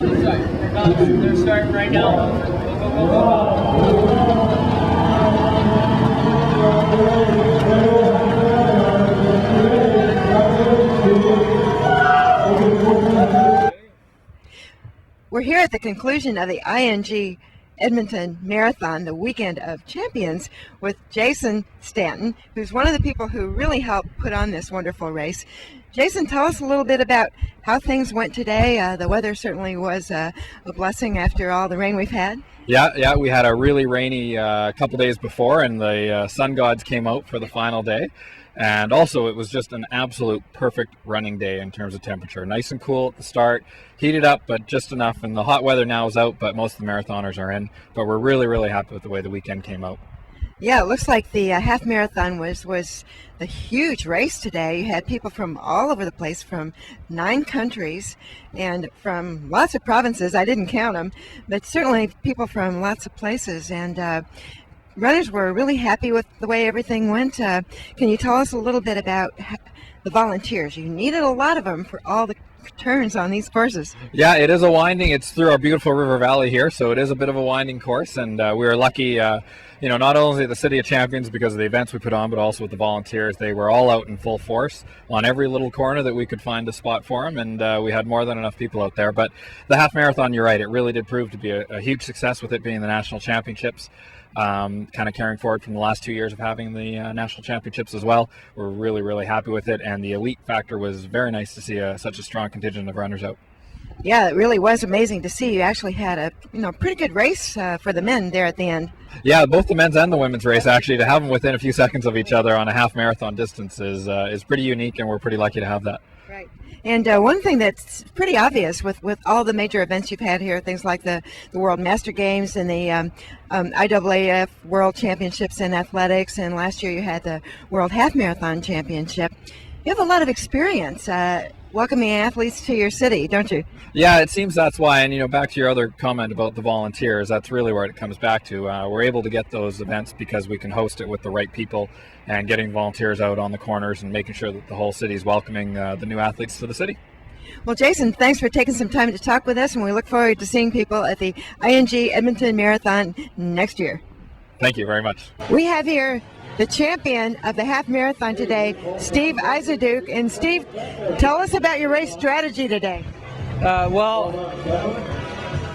They're starting right now. We're here at the conclusion of the ING Edmonton Marathon, the Weekend of Champions, with Jason Stanton, who's one of the people who really helped put on this wonderful race. Jason, tell us a little bit about how things went today. The weather certainly was a blessing after all the rain we've had. Yeah, we had a really rainy couple days before, and the sun gods came out for the final day. And also, it was just an absolute perfect running day in terms of temperature. Nice and cool at the start, heated up, but just enough. And the hot weather now is out, but most of the marathoners are in. But we're really, really happy with the way the weekend came out. Yeah, it looks like the half marathon was a huge race today. You had people from all over the place, from 9 countries and from lots of provinces. I didn't count them, but certainly people from lots of places. And runners were really happy with the way everything went. Can you tell us a little bit about the volunteers? You needed a lot of them for all the turns on these courses. Yeah, it is a winding. It's through our beautiful river valley here, so it is a bit of a winding course. And we were lucky, not only the City of Champions because of the events we put on, but also with the volunteers. They were all out in full force on every little corner that we could find a spot for them, and we had more than enough people out there. But the half marathon, you're right, it really did prove to be a huge success, with it being the national championships. Kind of carrying forward from the last 2 years of having the national championships as well. We're really, really happy with it, and the elite factor was very nice to see such a strong contingent of runners out. Yeah, it really was amazing to see. You actually had a pretty good race for the men there at the end. Yeah, both the men's and the women's race, actually, to have them within a few seconds of each other on a half marathon distance is pretty unique, and we're pretty lucky to have that. Right. And one thing that's pretty obvious with all the major events you've had here, things like the World Master Games and the IAAF World Championships in Athletics, and last year you had the World Half Marathon Championship. You have a lot of experience welcoming athletes to your city, don't you? Yeah, it seems that's why. And back to your other comment about the volunteers, that's really where it comes back to. We're able to get those events because we can host it with the right people, and getting volunteers out on the corners and making sure that the whole city is welcoming the new athletes to the city. Well, Jason, thanks for taking some time to talk with us, and we look forward to seeing people at the ING Edmonton Marathon next year. Thank you very much. We have here the champion of the half marathon today, Steve Izaduk. And Steve, tell us about your race strategy today.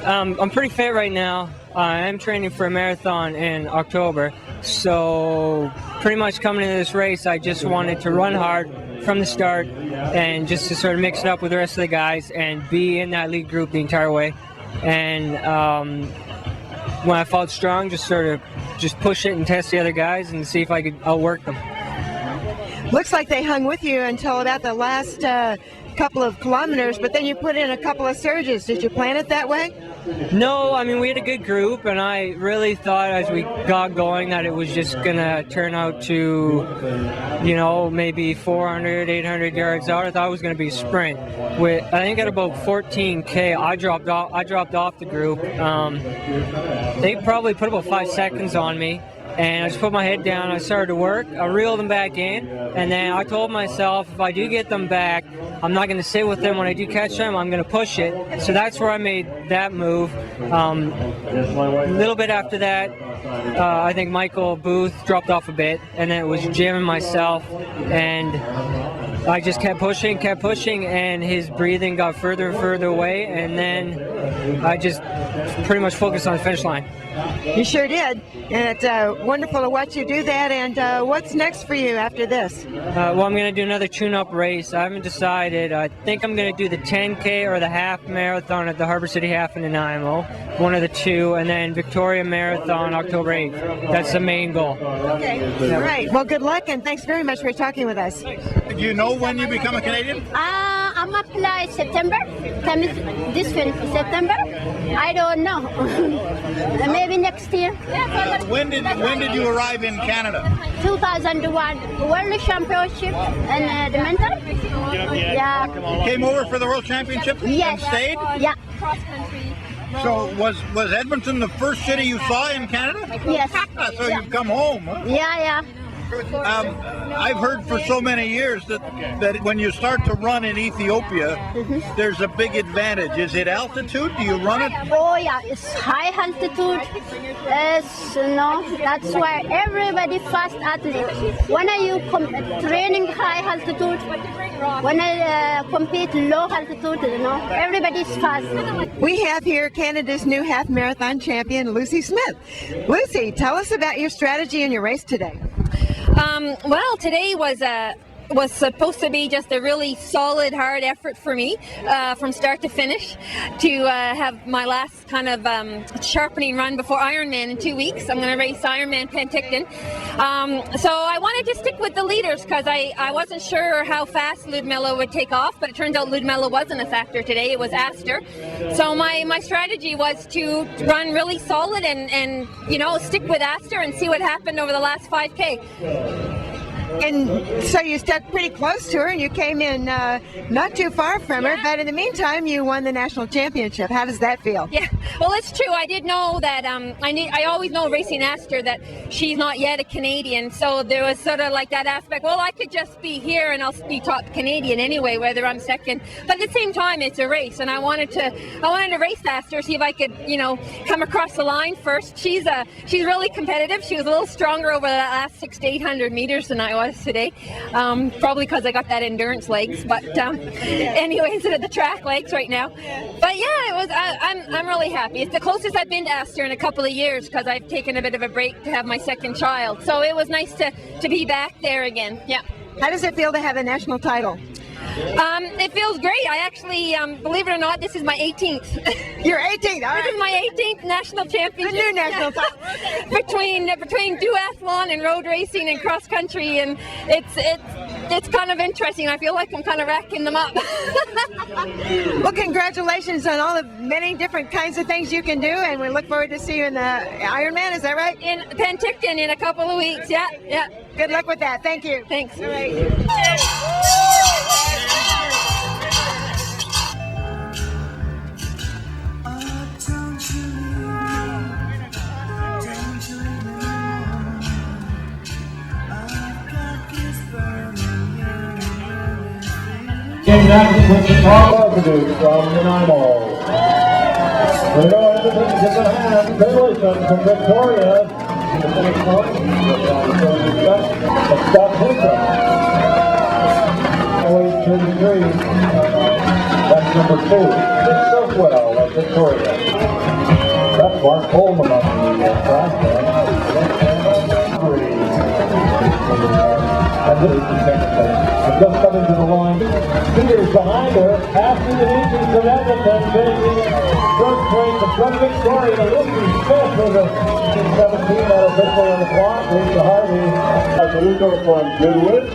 I'm pretty fit right now. I am training for a marathon in October, so pretty much coming into this race, I just wanted to run hard from the start and just to sort of mix it up with the rest of the guys and be in that lead group the entire way. And when I felt strong, just push it and test the other guys and see if I could outwork them. Looks like they hung with you until about the last couple of kilometers, but then you put in a couple of surges. Did you plan it that way? No, I mean, we had a good group, and I really thought as we got going that it was just going to turn out to, maybe 400, 800 yards out. I thought it was going to be a sprint. I think at about 14K, I dropped off the group. They probably put about 5 seconds on me. And I just put my head down, I started to work, I reeled them back in, and then I told myself if I do get them back, I'm not going to sit with them. When I do catch them, I'm going to push it. So that's where I made that move. A little bit after that, I think Michael Booth dropped off a bit, and then it was Jim and myself, and I just kept pushing, and his breathing got further and further away, and then I just pretty much focused on the finish line. You sure did, and it's wonderful to watch you do that. And what's next for you after this? Well, I'm going to do another tune-up race. I haven't decided. I think I'm going to do the 10K or the half marathon at the Harbor City Half in Nanaimo, one of the two, and then Victoria Marathon October 8th. That's the main goal. Okay, all right. Well, good luck, and thanks very much for talking with us. Do you know when you become a Canadian? I'm apply September. This September? I don't know. Maybe next year. When did you arrive in Canada? 2001 World Championship in Edmonton. Yeah. Came over for the World Championship Yes. and stayed? Yeah. So was Edmonton the first city you saw in Canada? Yes. So you've come home, huh? Yeah. I've heard for so many years that when you start to run in Ethiopia, there's a big advantage. Is it altitude? Do you run it? Oh yeah, it's high altitude. Yes, that's why everybody fast athlete. When are you training high altitude? When I compete low altitude, everybody's fast. We have here Canada's new half marathon champion, Lucy Smith. Lucy, tell us about your strategy in your race today. Well, today was supposed to be just a really solid, hard effort for me from start to finish to have my last kind of sharpening run before Ironman in 2 weeks. I'm going to race Ironman Penticton. So I wanted to stick with the leaders because I wasn't sure how fast Ludmilla would take off, but it turns out Ludmilla wasn't a factor today. It was Aster. So my strategy was to run really solid and stick with Aster and see what happened over the last 5K. And so you stuck pretty close to her, and you came in not too far from her, but in the meantime, you won the national championship. How does that feel? Yeah, well, it's true. I did know that I always know racing Aster that she's not yet a Canadian, so there was sort of like that aspect. Well, I could just be here and I'll be top Canadian anyway, whether I'm second. But at the same time, it's a race, and I wanted to race Aster, see if I could, come across the line first. She's really competitive. She was a little stronger over the last 600 to 800 meters than I was today, probably because I got that endurance legs, but anyways, the track legs right now. But yeah, it was. I'm really happy. It's the closest I've been to Aster in a couple of years because I've taken a bit of a break to have my second child. So it was nice to be back there again. Yeah. How does it feel to have a national title? It feels great. I actually, believe it or not, this is my 18th. You're 18, all right. This is my 18th national championship. The new national title. between duathlon and road racing and cross country, and it's kind of interesting. I feel like I'm kind of racking them up. Well, congratulations on all the many different kinds of things you can do, and we look forward to see you in the Ironman. Is that right? In Penticton in a couple of weeks. Yeah. Good luck with that. Thank you. Thanks. All right. Getting back with the top residue from Nanaimo. We know Edmonton gets a hand. Congratulations from Victoria. In the finish line. Scott Hinton. Always 33. That's number 2. It's so well at Victoria. That's Mark Coleman on the track. And just coming to the line. Peters behind her, after the Legions of Edmonton, finishing third place from Victoria. Lucy Smith with a 17 that officially on the clock. Lisa Harvey, Luca from Goodwood.